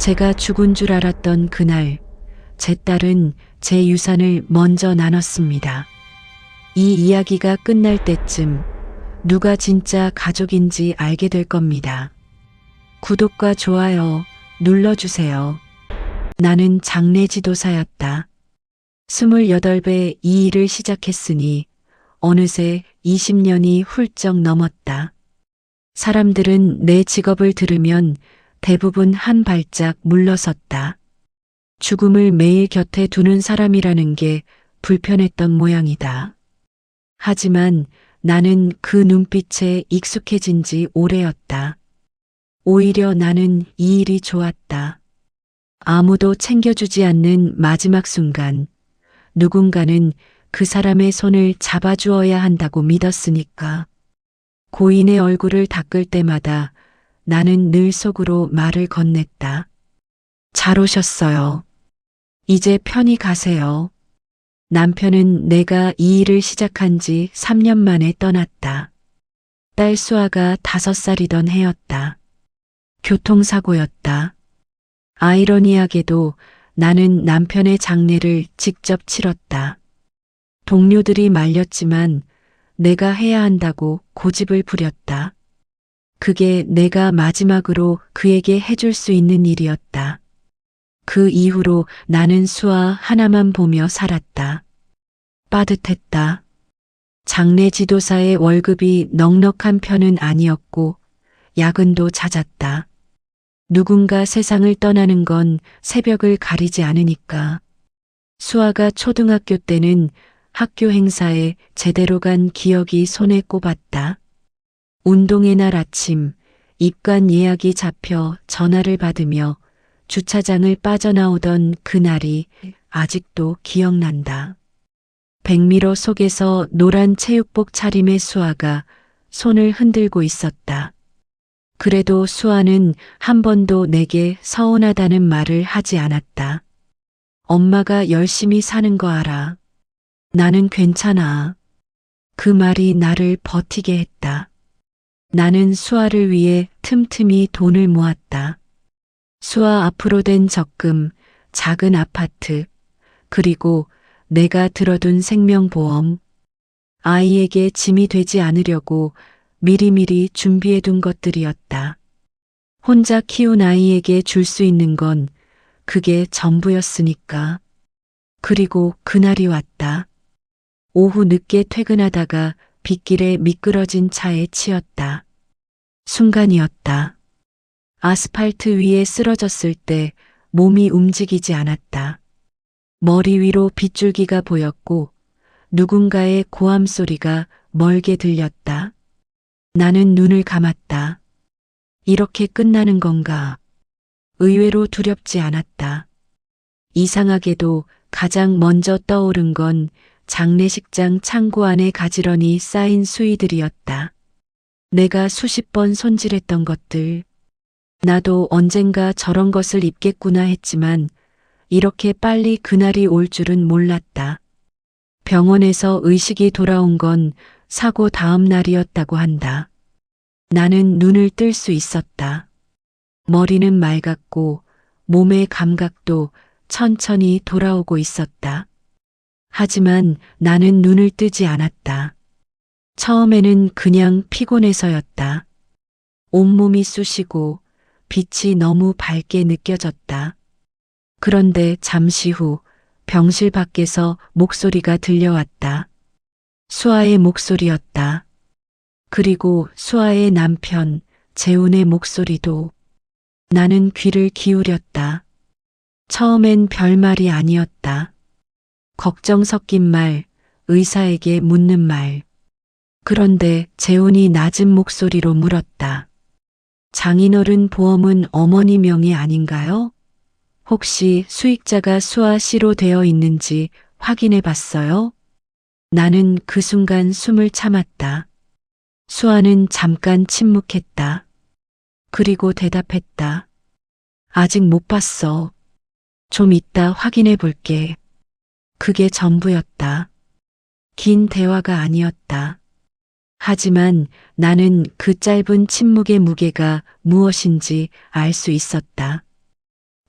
제가 죽은 줄 알았던 그날, 제 딸은 제 유산을 먼저 나눴습니다. 이 이야기가 끝날 때쯤 누가 진짜 가족인지 알게 될 겁니다. 구독과 좋아요 눌러주세요. 나는 장례 지도사였다. 28배 이 일을 시작했으니 어느새 20년이 훌쩍 넘었다. 사람들은 내 직업을 들으면 대부분 한 발짝 물러섰다. 죽음을 매일 곁에 두는 사람이라는 게 불편했던 모양이다. 하지만 나는 그 눈빛에 익숙해진 지 오래였다. 오히려 나는 이 일이 좋았다. 아무도 챙겨주지 않는 마지막 순간, 누군가는 그 사람의 손을 잡아주어야 한다고 믿었으니까. 고인의 얼굴을 닦을 때마다 나는 늘 속으로 말을 건넸다. 잘 오셨어요. 이제 편히 가세요. 남편은 내가 이 일을 시작한 지 3년 만에 떠났다. 딸 수아가 5살이던 해였다. 교통사고였다. 아이러니하게도 나는 남편의 장례를 직접 치렀다. 동료들이 말렸지만 내가 해야 한다고 고집을 부렸다. 그게 내가 마지막으로 그에게 해줄 수 있는 일이었다. 그 이후로 나는 수아 하나만 보며 살았다. 빠듯했다. 장례 지도사의 월급이 넉넉한 편은 아니었고 야근도 잦았다. 누군가 세상을 떠나는 건 새벽을 가리지 않으니까. 수아가 초등학교 때는 학교 행사에 제대로 간 기억이 손에 꼽았다. 운동회 날 아침 입관 예약이 잡혀 전화를 받으며 주차장을 빠져나오던 그날이 아직도 기억난다. 백미러 속에서 노란 체육복 차림의 수아가 손을 흔들고 있었다. 그래도 수아는 한 번도 내게 서운하다는 말을 하지 않았다. 엄마가 열심히 사는 거 알아. 나는 괜찮아. 그 말이 나를 버티게 했다. 나는 수아를 위해 틈틈이 돈을 모았다. 수아 앞으로 된 적금, 작은 아파트, 그리고 내가 들어둔 생명보험. 아이에게 짐이 되지 않으려고 미리미리 준비해둔 것들이었다. 혼자 키운 아이에게 줄 수 있는 건 그게 전부였으니까. 그리고 그날이 왔다. 오후 늦게 퇴근하다가 빗길에 미끄러진 차에 치였다. 순간이었다. 아스팔트 위에 쓰러졌을 때 몸이 움직이지 않았다. 머리 위로 빗줄기가 보였고 누군가의 고함 소리가 멀게 들렸다. 나는 눈을 감았다. 이렇게 끝나는 건가? 의외로 두렵지 않았다. 이상하게도 가장 먼저 떠오른 건 장례식장 창고 안에 가지런히 쌓인 수의들이었다. 내가 수십 번 손질했던 것들. 나도 언젠가 저런 것을 입겠구나 했지만 이렇게 빨리 그날이 올 줄은 몰랐다. 병원에서 의식이 돌아온 건 사고 다음 날이었다고 한다. 나는 눈을 뜰 수 있었다. 머리는 맑았고 몸의 감각도 천천히 돌아오고 있었다. 하지만 나는 눈을 뜨지 않았다. 처음에는 그냥 피곤해서였다. 온몸이 쑤시고 빛이 너무 밝게 느껴졌다. 그런데 잠시 후 병실 밖에서 목소리가 들려왔다. 수아의 목소리였다. 그리고 수아의 남편 재훈의 목소리도. 나는 귀를 기울였다. 처음엔 별말이 아니었다. 걱정 섞인 말, 의사에게 묻는 말. 그런데 재훈이 낮은 목소리로 물었다. 장인어른 보험은 어머니 명의 아닌가요? 혹시 수익자가 수아 씨로 되어 있는지 확인해 봤어요? 나는 그 순간 숨을 참았다. 수아는 잠깐 침묵했다. 그리고 대답했다. 아직 못 봤어. 좀 이따 확인해 볼게. 그게 전부였다. 긴 대화가 아니었다. 하지만 나는 그 짧은 침묵의 무게가 무엇인지 알 수 있었다.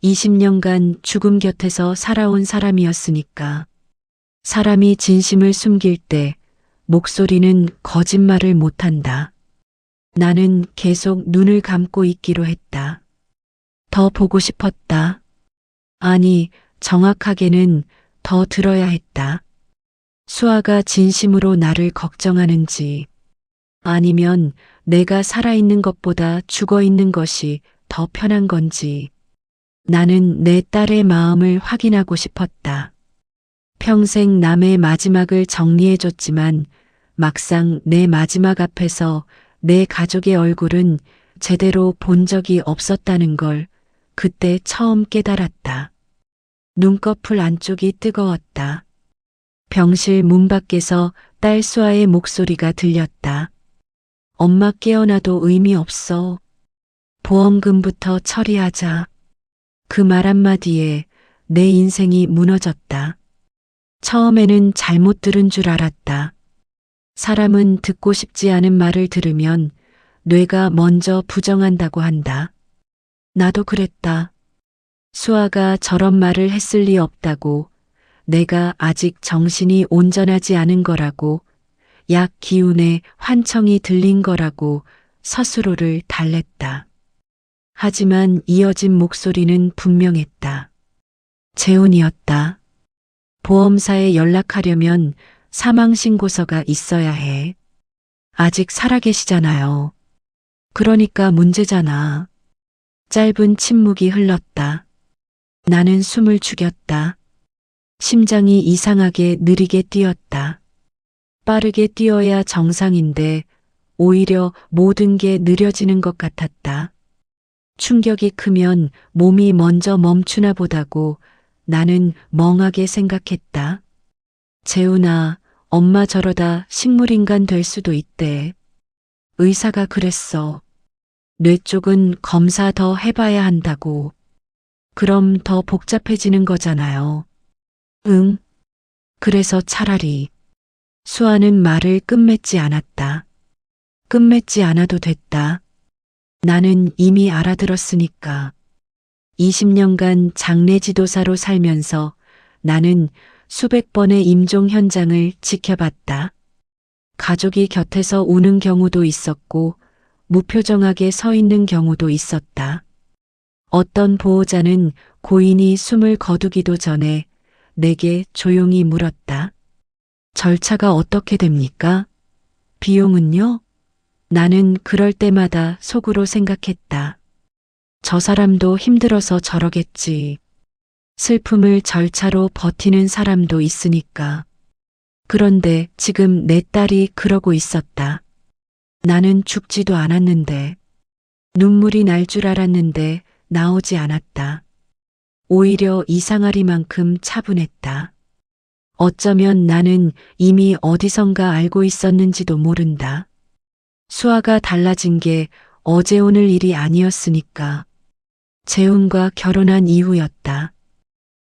20년간 죽음 곁에서 살아온 사람이었으니까. 사람이 진심을 숨길 때 목소리는 거짓말을 못한다. 나는 계속 눈을 감고 있기로 했다. 더 보고 싶었다. 아니, 정확하게는 더 들어야 했다. 수아가 진심으로 나를 걱정하는지, 아니면 내가 살아있는 것보다 죽어있는 것이 더 편한 건지. 나는 내 딸의 마음을 확인하고 싶었다. 평생 남의 마지막을 정리해줬지만 막상 내 마지막 앞에서 내 가족의 얼굴은 제대로 본 적이 없었다는 걸 그때 처음 깨달았다. 눈꺼풀 안쪽이 뜨거웠다. 병실 문 밖에서 딸 수아의 목소리가 들렸다. 엄마 깨어나도 의미 없어. 보험금부터 처리하자. 그 말 한마디에 내 인생이 무너졌다. 처음에는 잘못 들은 줄 알았다. 사람은 듣고 싶지 않은 말을 들으면 뇌가 먼저 부정한다고 한다. 나도 그랬다. 수아가 저런 말을 했을 리 없다고, 내가 아직 정신이 온전하지 않은 거라고, 약 기운에 환청이 들린 거라고 스스로를 달랬다. 하지만 이어진 목소리는 분명했다. 재훈이었다. 보험사에 연락하려면 사망신고서가 있어야 해. 아직 살아계시잖아요. 그러니까 문제잖아. 짧은 침묵이 흘렀다. 나는 숨을 죽였다. 심장이 이상하게 느리게 뛰었다. 빠르게 뛰어야 정상인데 오히려 모든 게 느려지는 것 같았다. 충격이 크면 몸이 먼저 멈추나 보다고 나는 멍하게 생각했다. 재훈아, 엄마 저러다 식물인간 될 수도 있대. 의사가 그랬어. 뇌 쪽은 검사 더 해봐야 한다고. 그럼 더 복잡해지는 거잖아요. 응. 그래서 차라리. 수아는 말을 끝맺지 않았다. 끝맺지 않아도 됐다. 나는 이미 알아들었으니까. 20년간 장례 지도사로 살면서 나는 수백 번의 임종 현장을 지켜봤다. 가족이 곁에서 우는 경우도 있었고 무표정하게 서 있는 경우도 있었다. 어떤 보호자는 고인이 숨을 거두기도 전에 내게 조용히 물었다. 절차가 어떻게 됩니까? 비용은요? 나는 그럴 때마다 속으로 생각했다. 저 사람도 힘들어서 저러겠지. 슬픔을 절차로 버티는 사람도 있으니까. 그런데 지금 내 딸이 그러고 있었다. 나는 죽지도 않았는데. 눈물이 날 줄 알았는데 나오지 않았다. 오히려 이상하리만큼 차분했다. 어쩌면 나는 이미 어디선가 알고 있었는지도 모른다. 수아가 달라진 게 어제 오늘 일이 아니었으니까. 재훈과 결혼한 이후였다.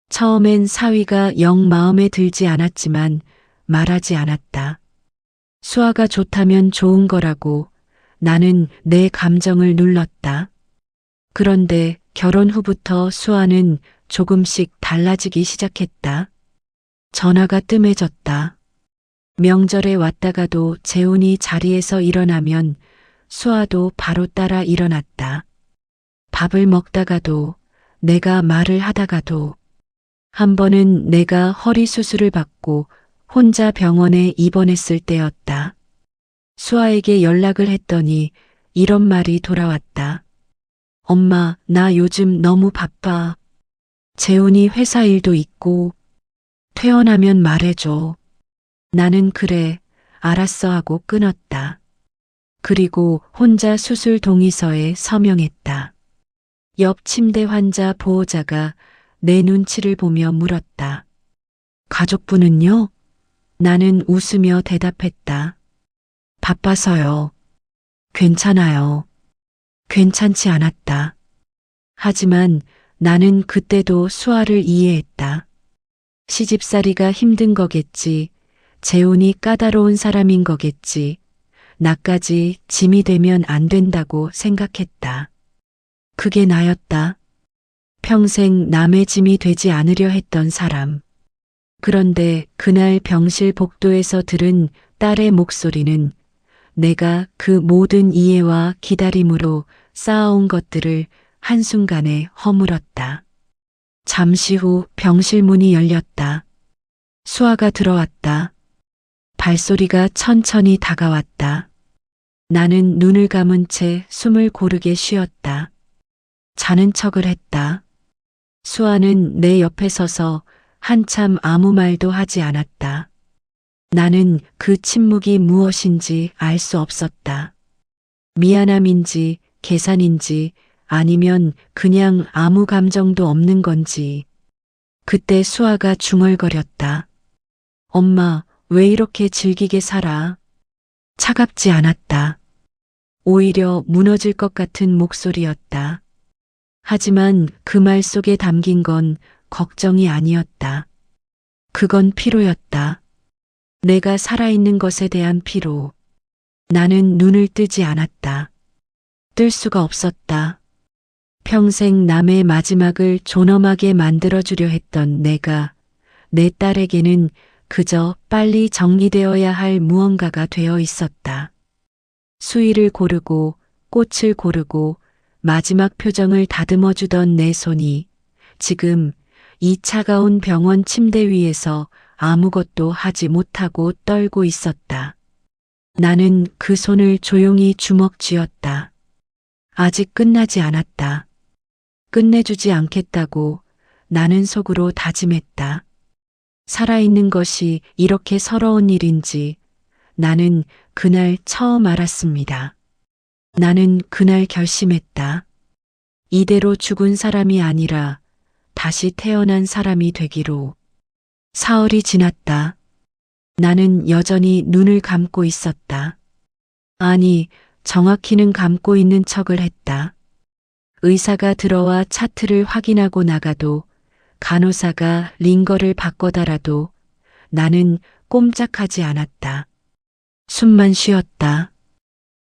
처음엔 사위가 영 마음에 들지 않았지만 말하지 않았다. 수아가 좋다면 좋은 거라고 나는 내 감정을 눌렀다. 그런데 결혼 후부터 수아는 조금씩 달라지기 시작했다. 전화가 뜸해졌다. 명절에 왔다가도 재훈이 자리에서 일어나면 수아도 바로 따라 일어났다. 밥을 먹다가도, 내가 말을 하다가도. 한 번은 내가 허리 수술을 받고 혼자 병원에 입원했을 때였다. 수아에게 연락을 했더니 이런 말이 돌아왔다. 엄마, 나 요즘 너무 바빠. 재훈이 회사 일도 있고. 퇴원하면 말해줘. 나는 그래, 알았어 하고 끊었다. 그리고 혼자 수술 동의서에 서명했다. 옆 침대 환자 보호자가 내 눈치를 보며 물었다. 가족분은요? 나는 웃으며 대답했다. 바빠서요. 괜찮아요. 괜찮지 않았다. 하지만 나는 그때도 수아를 이해했다. 시집살이가 힘든 거겠지. 재훈이 까다로운 사람인 거겠지. 나까지 짐이 되면 안 된다고 생각했다. 그게 나였다. 평생 남의 짐이 되지 않으려 했던 사람. 그런데 그날 병실 복도에서 들은 딸의 목소리는 내가 그 모든 이해와 기다림으로 쌓아온 것들을 한순간에 허물었다. 잠시 후 병실 문이 열렸다. 수아가 들어왔다. 발소리가 천천히 다가왔다. 나는 눈을 감은 채 숨을 고르게 쉬었다. 자는 척을 했다. 수아는 내 옆에 서서 한참 아무 말도 하지 않았다. 나는 그 침묵이 무엇인지 알 수 없었다. 미안함인지 계산인지 아니면 그냥 아무 감정도 없는 건지. 그때 수아가 중얼거렸다. 엄마, 왜 이렇게 질기게 살아? 차갑지 않았다. 오히려 무너질 것 같은 목소리였다. 하지만 그 말 속에 담긴 건 걱정이 아니었다. 그건 피로였다. 내가 살아있는 것에 대한 피로. 나는 눈을 뜨지 않았다. 뜰 수가 없었다. 평생 남의 마지막을 존엄하게 만들어주려 했던 내가 내 딸에게는 그저 빨리 정리되어야 할 무언가가 되어 있었다. 수의를 고르고 꽃을 고르고 마지막 표정을 다듬어주던 내 손이 지금 이 차가운 병원 침대 위에서 아무것도 하지 못하고 떨고 있었다. 나는 그 손을 조용히 주먹 쥐었다. 아직 끝나지 않았다. 끝내주지 않겠다고 나는 속으로 다짐했다. 살아있는 것이 이렇게 서러운 일인지 나는 그날 처음 알았습니다. 나는 그날 결심했다. 이대로 죽은 사람이 아니라 다시 태어난 사람이 되기로. 사흘이 지났다. 나는 여전히 눈을 감고 있었다. 아니, 정확히는 감고 있는 척을 했다. 의사가 들어와 차트를 확인하고 나가도 간호사가 링거를 바꿔달아도 나는 꼼짝하지 않았다. 숨만 쉬었다.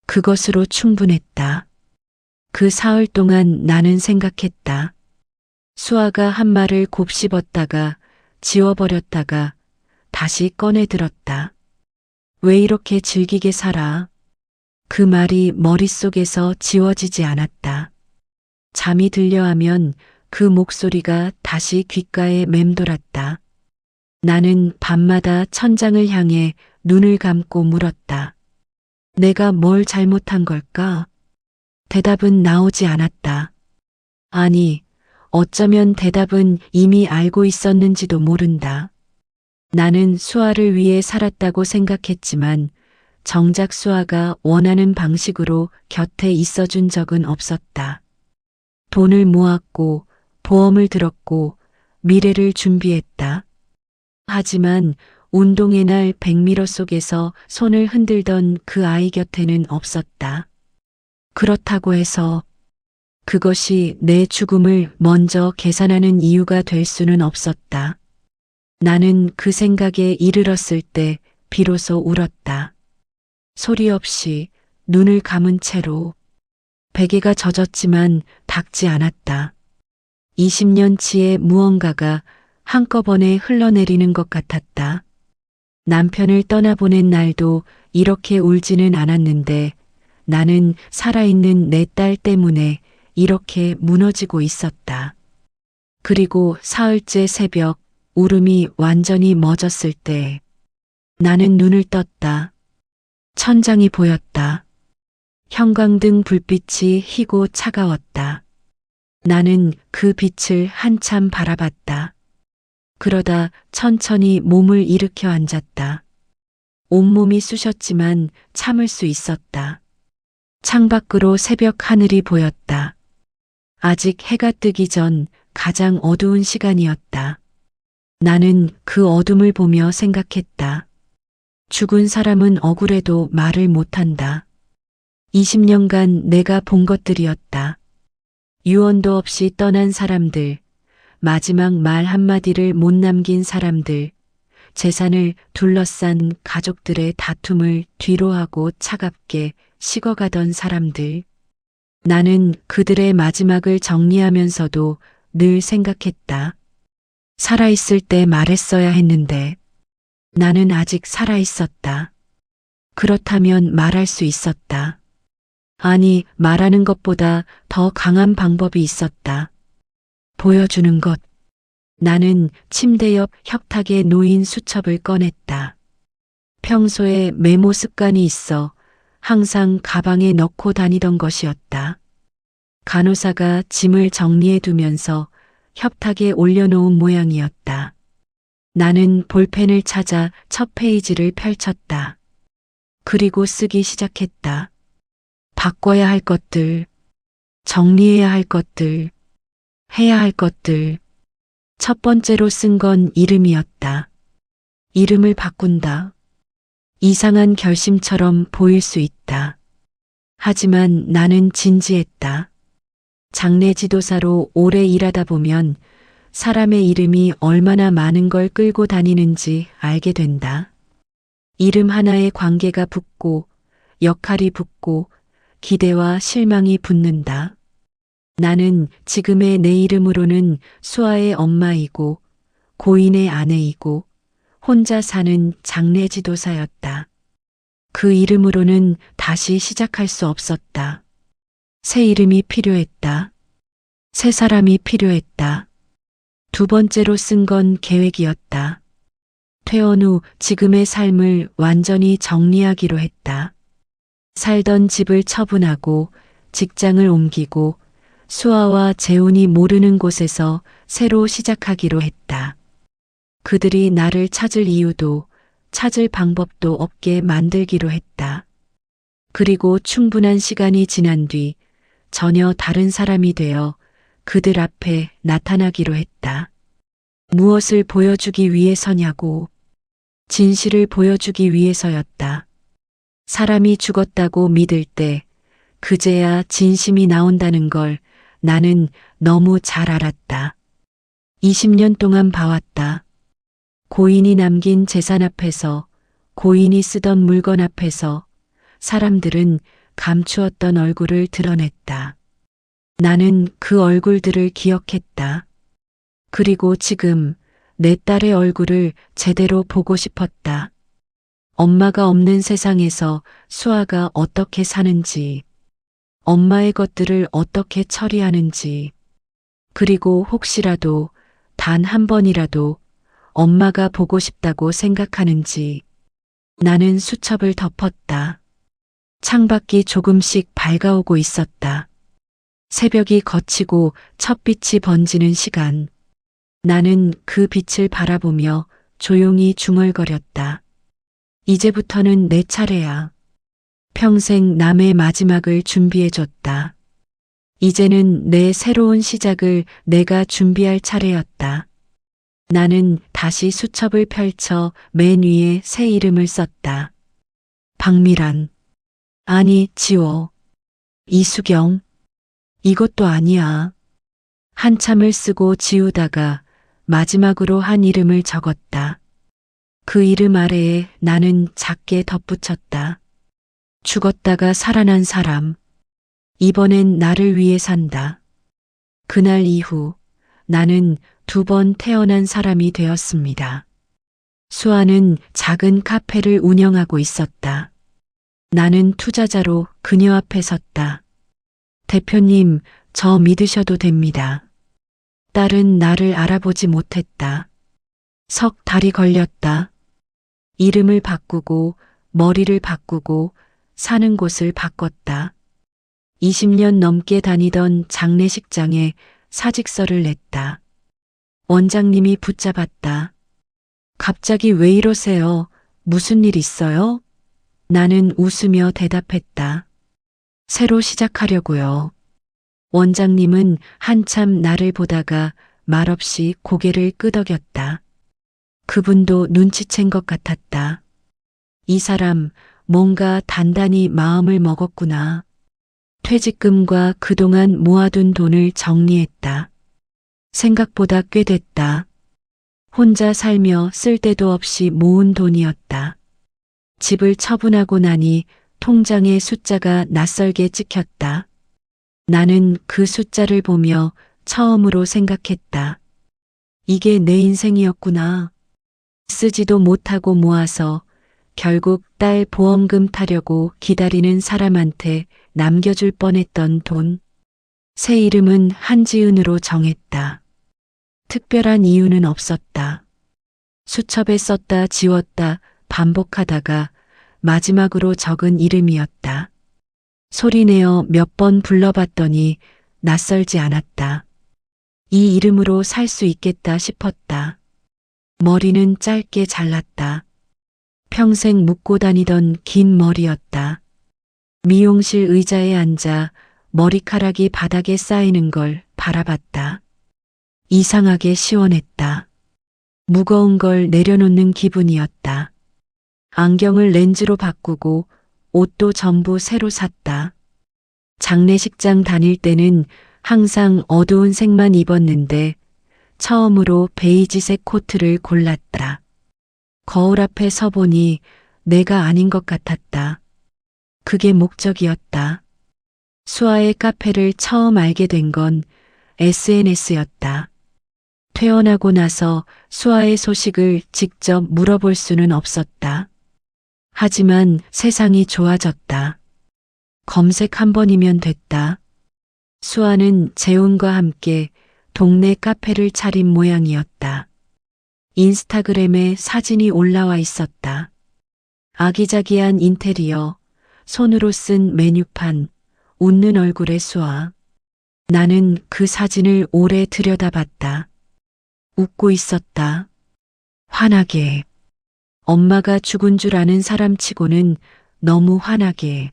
그것으로 충분했다. 그 사흘 동안 나는 생각했다. 수아가 한 말을 곱씹었다가 지워버렸다가 다시 꺼내 들었다. 왜 이렇게 질기게 살아? 그 말이 머릿속에서 지워지지 않았다. 잠이 들려 하면 그 목소리가 다시 귓가에 맴돌았다. 나는 밤마다 천장을 향해 눈을 감고 물었다. 내가 뭘 잘못한 걸까? 대답은 나오지 않았다. 아니, 어쩌면 대답은 이미 알고 있었는지도 모른다. 나는 수아를 위해 살았다고 생각했지만 정작 수아가 원하는 방식으로 곁에 있어준 적은 없었다. 돈을 모았고 보험을 들었고 미래를 준비했다. 하지만 운동의 날 백미러 속에서 손을 흔들던 그 아이 곁에는 없었다. 그렇다고 해서 그것이 내 죽음을 먼저 계산하는 이유가 될 수는 없었다. 나는 그 생각에 이르렀을 때 비로소 울었다. 소리 없이 눈을 감은 채로. 베개가 젖었지만 닿지 않았다. 20년치의 무언가가 한꺼번에 흘러내리는 것 같았다. 남편을 떠나보낸 날도 이렇게 울지는 않았는데 나는 살아있는 내 딸 때문에 이렇게 무너지고 있었다. 그리고 사흘째 새벽 울음이 완전히 멎었을 때 나는 눈을 떴다. 천장이 보였다. 형광등 불빛이 희고 차가웠다. 나는 그 빛을 한참 바라봤다. 그러다 천천히 몸을 일으켜 앉았다. 온몸이 쑤셨지만 참을 수 있었다. 창밖으로 새벽 하늘이 보였다. 아직 해가 뜨기 전 가장 어두운 시간이었다. 나는 그 어둠을 보며 생각했다. 죽은 사람은 억울해도 말을 못한다. 20년간 내가 본 것들이었다. 유언도 없이 떠난 사람들, 마지막 말 한마디를 못 남긴 사람들, 재산을 둘러싼 가족들의 다툼을 뒤로하고 차갑게 식어가던 사람들. 나는 그들의 마지막을 정리하면서도 늘 생각했다. 살아있을 때 말했어야 했는데 나는 아직 살아있었다. 그렇다면 말할 수 있었다. 아니, 말하는 것보다 더 강한 방법이 있었다. 보여주는 것. 나는 침대 옆 협탁에 놓인 수첩을 꺼냈다. 평소에 메모 습관이 있어 항상 가방에 넣고 다니던 것이었다. 간호사가 짐을 정리해 두면서 협탁에 올려놓은 모양이었다. 나는 볼펜을 찾아 첫 페이지를 펼쳤다. 그리고 쓰기 시작했다. 바꿔야 할 것들, 정리해야 할 것들, 해야 할 것들. 첫 번째로 쓴 건 이름이었다. 이름을 바꾼다. 이상한 결심처럼 보일 수 있다. 하지만 나는 진지했다. 장례 지도사로 오래 일하다 보면 사람의 이름이 얼마나 많은 걸 끌고 다니는지 알게 된다. 이름 하나에 관계가 붙고 역할이 붙고 기대와 실망이 붙는다. 나는 지금의 내 이름으로는 수아의 엄마이고 고인의 아내이고 혼자 사는 장례 지도사였다. 그 이름으로는 다시 시작할 수 없었다. 새 이름이 필요했다. 새 사람이 필요했다. 두 번째로 쓴 건 계획이었다. 퇴원 후 지금의 삶을 완전히 정리하기로 했다. 살던 집을 처분하고 직장을 옮기고 수아와 재훈이 모르는 곳에서 새로 시작하기로 했다. 그들이 나를 찾을 이유도 찾을 방법도 없게 만들기로 했다. 그리고 충분한 시간이 지난 뒤 전혀 다른 사람이 되어 그들 앞에 나타나기로 했다. 무엇을 보여주기 위해서냐고. 진실을 보여주기 위해서였다. 사람이 죽었다고 믿을 때 그제야 진심이 나온다는 걸 나는 너무 잘 알았다. 20년 동안 봐왔다. 고인이 남긴 재산 앞에서, 고인이 쓰던 물건 앞에서 사람들은 감추었던 얼굴을 드러냈다. 나는 그 얼굴들을 기억했다. 그리고 지금 내 딸의 얼굴을 제대로 보고 싶었다. 엄마가 없는 세상에서 수아가 어떻게 사는지, 엄마의 것들을 어떻게 처리하는지, 그리고 혹시라도 단 한 번이라도 엄마가 보고 싶다고 생각하는지. 나는 수첩을 덮었다. 창밖이 조금씩 밝아오고 있었다. 새벽이 걷히고 첫 빛이 번지는 시간. 나는 그 빛을 바라보며 조용히 중얼거렸다. 이제부터는 내 차례야. 평생 남의 마지막을 준비해줬다. 이제는 내 새로운 시작을 내가 준비할 차례였다. 나는 다시 수첩을 펼쳐 맨 위에 새 이름을 썼다. 박미란. 아니, 지워. 이수경. 이것도 아니야. 한참을 쓰고 지우다가 마지막으로 한 이름을 적었다. 그 이름 아래에 나는 작게 덧붙였다. 죽었다가 살아난 사람. 이번엔 나를 위해 산다. 그날 이후 나는 2번 태어난 사람이 되었습니다. 수아는 작은 카페를 운영하고 있었다. 나는 투자자로 그녀 앞에 섰다. 대표님, 저 믿으셔도 됩니다. 딸은 나를 알아보지 못했다. 석 달이 걸렸다. 이름을 바꾸고 머리를 바꾸고 사는 곳을 바꿨다. 20년 넘게 다니던 장례식장에 사직서를 냈다. 원장님이 붙잡았다. 갑자기 왜 이러세요? 무슨 일 있어요? 나는 웃으며 대답했다. 새로 시작하려고요. 원장님은 한참 나를 보다가 말없이 고개를 끄덕였다. 그분도 눈치챈 것 같았다. 이 사람 뭔가 단단히 마음을 먹었구나. 퇴직금과 그동안 모아둔 돈을 정리했다. 생각보다 꽤 됐다. 혼자 살며 쓸 데도 없이 모은 돈이었다. 집을 처분하고 나니 통장에 숫자가 낯설게 찍혔다. 나는 그 숫자를 보며 처음으로 생각했다. 이게 내 인생이었구나. 쓰지도 못하고 모아서 결국 딸 보험금 타려고 기다리는 사람한테 남겨줄 뻔했던 돈. 새 이름은 한지은으로 정했다. 특별한 이유는 없었다. 수첩에 썼다 지웠다 반복하다가 마지막으로 적은 이름이었다. 소리내어 몇 번 불러봤더니 낯설지 않았다. 이 이름으로 살 수 있겠다 싶었다. 머리는 짧게 잘랐다. 평생 묶고 다니던 긴 머리였다. 미용실 의자에 앉아 머리카락이 바닥에 쌓이는 걸 바라봤다. 이상하게 시원했다. 무거운 걸 내려놓는 기분이었다. 안경을 렌즈로 바꾸고 옷도 전부 새로 샀다. 장례식장 다닐 때는 항상 어두운 색만 입었는데 처음으로 베이지색 코트를 골랐다. 거울 앞에 서보니 내가 아닌 것 같았다. 그게 목적이었다. 수아의 카페를 처음 알게 된 건 SNS였다. 퇴원하고 나서 수아의 소식을 직접 물어볼 수는 없었다. 하지만 세상이 좋아졌다. 검색 한 번이면 됐다. 수아는 재훈과 함께 동네 카페를 차린 모양이었다. 인스타그램에 사진이 올라와 있었다. 아기자기한 인테리어, 손으로 쓴 메뉴판, 웃는 얼굴의 수아. 나는 그 사진을 오래 들여다봤다. 웃고 있었다. 환하게. 엄마가 죽은 줄 아는 사람치고는 너무 환하게.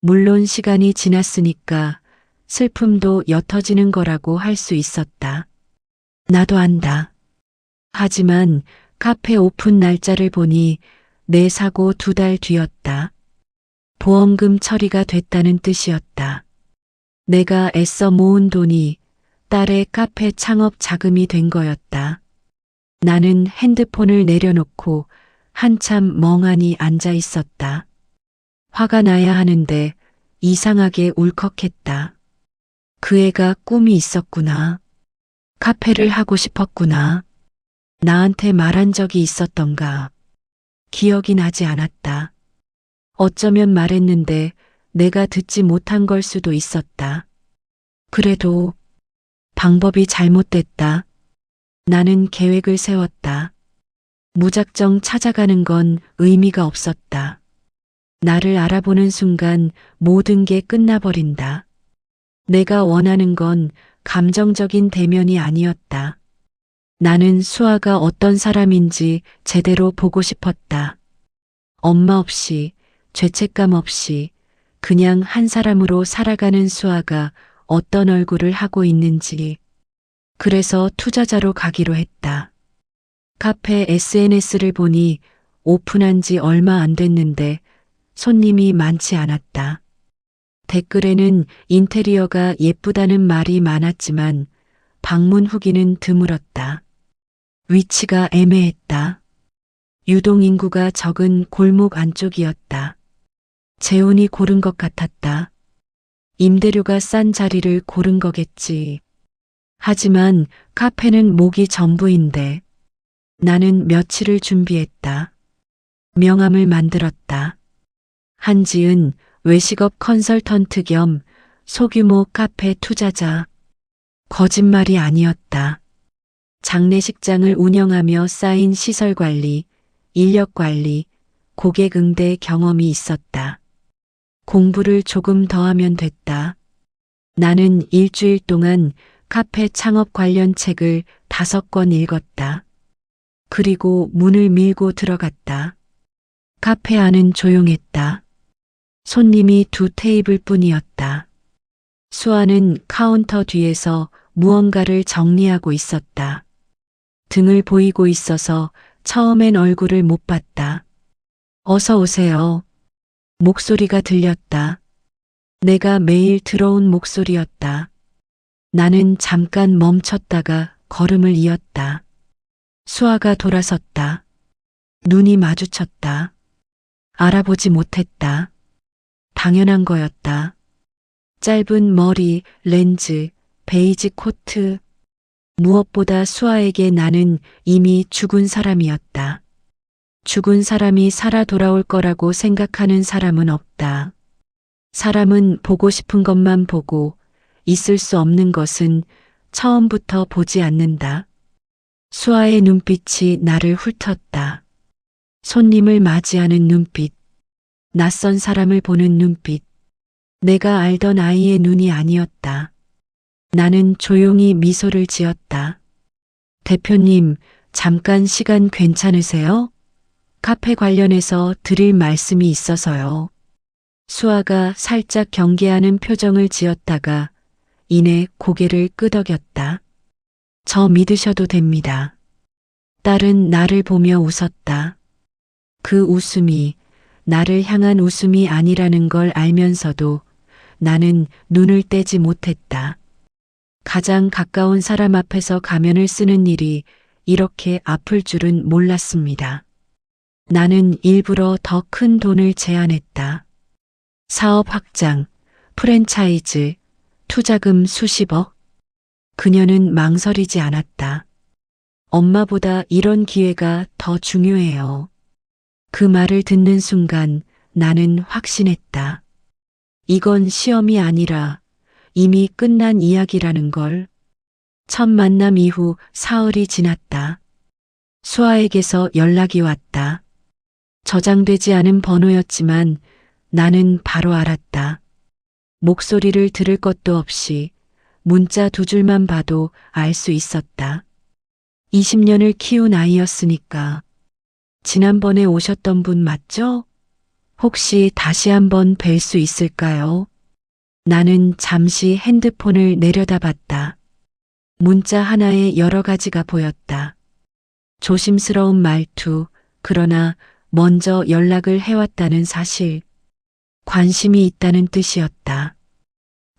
물론 시간이 지났으니까 슬픔도 옅어지는 거라고 할 수 있었다. 나도 안다. 하지만 카페 오픈 날짜를 보니 내 사고 2달 뒤였다. 보험금 처리가 됐다는 뜻이었다. 내가 애써 모은 돈이 딸의 카페 창업 자금이 된 거였다. 나는 핸드폰을 내려놓고 한참 멍하니 앉아 있었다. 화가 나야 하는데 이상하게 울컥했다. 그 애가 꿈이 있었구나. 카페를 하고 싶었구나. 나한테 말한 적이 있었던가. 기억이 나지 않았다. 어쩌면 말했는데 내가 듣지 못한 걸 수도 있었다. 그래도 방법이 잘못됐다. 나는 계획을 세웠다. 무작정 찾아가는 건 의미가 없었다. 나를 알아보는 순간 모든 게 끝나버린다. 내가 원하는 건 감정적인 대면이 아니었다. 나는 수아가 어떤 사람인지 제대로 보고 싶었다. 엄마 없이, 죄책감 없이, 그냥 한 사람으로 살아가는 수아가 어떤 얼굴을 하고 있는지. 그래서 투자자로 가기로 했다. 카페 SNS를 보니 오픈한 지 얼마 안 됐는데 손님이 많지 않았다. 댓글에는 인테리어가 예쁘다는 말이 많았지만 방문 후기는 드물었다. 위치가 애매했다. 유동인구가 적은 골목 안쪽이었다. 재훈이 고른 것 같았다. 임대료가 싼 자리를 고른 거겠지. 하지만 카페는 목이 전부인데 나는 며칠을 준비했다. 명함을 만들었다. 한지은 외식업 컨설턴트 겸 소규모 카페 투자자. 거짓말이 아니었다. 장례식장을 운영하며 쌓인 시설 관리, 인력 관리, 고객 응대 경험이 있었다. 공부를 조금 더 하면 됐다. 나는 일주일 동안 카페 창업 관련 책을 5권 읽었다. 그리고 문을 밀고 들어갔다. 카페 안은 조용했다. 손님이 2 테이블 뿐이었다. 수아는 카운터 뒤에서 무언가를 정리하고 있었다. 등을 보이고 있어서 처음엔 얼굴을 못 봤다. 어서 오세요. 목소리가 들렸다. 내가 매일 들어온 목소리였다. 나는 잠깐 멈췄다가 걸음을 이었다. 수아가 돌아섰다. 눈이 마주쳤다. 알아보지 못했다. 당연한 거였다. 짧은 머리, 렌즈, 베이지 코트. 무엇보다 수아에게 나는 이미 죽은 사람이었다. 죽은 사람이 살아 돌아올 거라고 생각하는 사람은 없다. 사람은 보고 싶은 것만 보고 있을 수 없는 것은 처음부터 보지 않는다. 수아의 눈빛이 나를 훑었다. 손님을 맞이하는 눈빛, 낯선 사람을 보는 눈빛, 내가 알던 아이의 눈이 아니었다. 나는 조용히 미소를 지었다. 대표님, 잠깐 시간 괜찮으세요? 카페 관련해서 드릴 말씀이 있어서요. 수아가 살짝 경계하는 표정을 지었다가 이내 고개를 끄덕였다. 저 믿으셔도 됩니다. 딸은 나를 보며 웃었다. 그 웃음이 나를 향한 웃음이 아니라는 걸 알면서도 나는 눈을 떼지 못했다. 가장 가까운 사람 앞에서 가면을 쓰는 일이 이렇게 아플 줄은 몰랐습니다. 나는 일부러 더 큰 돈을 제안했다. 사업 확장, 프랜차이즈, 투자금 수십억. 그녀는 망설이지 않았다. 엄마보다 이런 기회가 더 중요해요. 그 말을 듣는 순간 나는 확신했다. 이건 시험이 아니라 이미 끝난 이야기라는 걸. 첫 만남 이후 사흘이 지났다. 수아에게서 연락이 왔다. 저장되지 않은 번호였지만 나는 바로 알았다. 목소리를 들을 것도 없이 문자 두 줄만 봐도 알 수 있었다. 20년을 키운 아이였으니까. 지난번에 오셨던 분 맞죠? 혹시 다시 한번 뵐 수 있을까요? 나는 잠시 핸드폰을 내려다봤다. 문자 하나에 여러 가지가 보였다. 조심스러운 말투, 그러나 먼저 연락을 해왔다는 사실. 관심이 있다는 뜻이었다.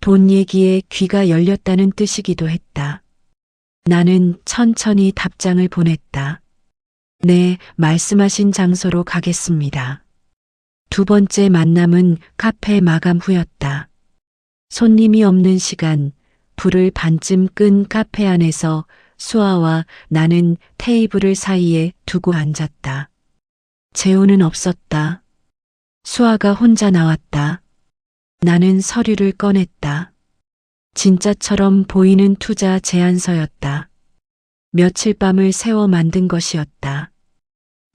돈 얘기에 귀가 열렸다는 뜻이기도 했다. 나는 천천히 답장을 보냈다. 네, 말씀하신 장소로 가겠습니다. 두 번째 만남은 카페 마감 후였다. 손님이 없는 시간, 불을 반쯤 끈 카페 안에서 수아와 나는 테이블을 사이에 두고 앉았다. 재호는 없었다. 수아가 혼자 나왔다. 나는 서류를 꺼냈다. 진짜처럼 보이는 투자 제안서였다. 며칠 밤을 새워 만든 것이었다.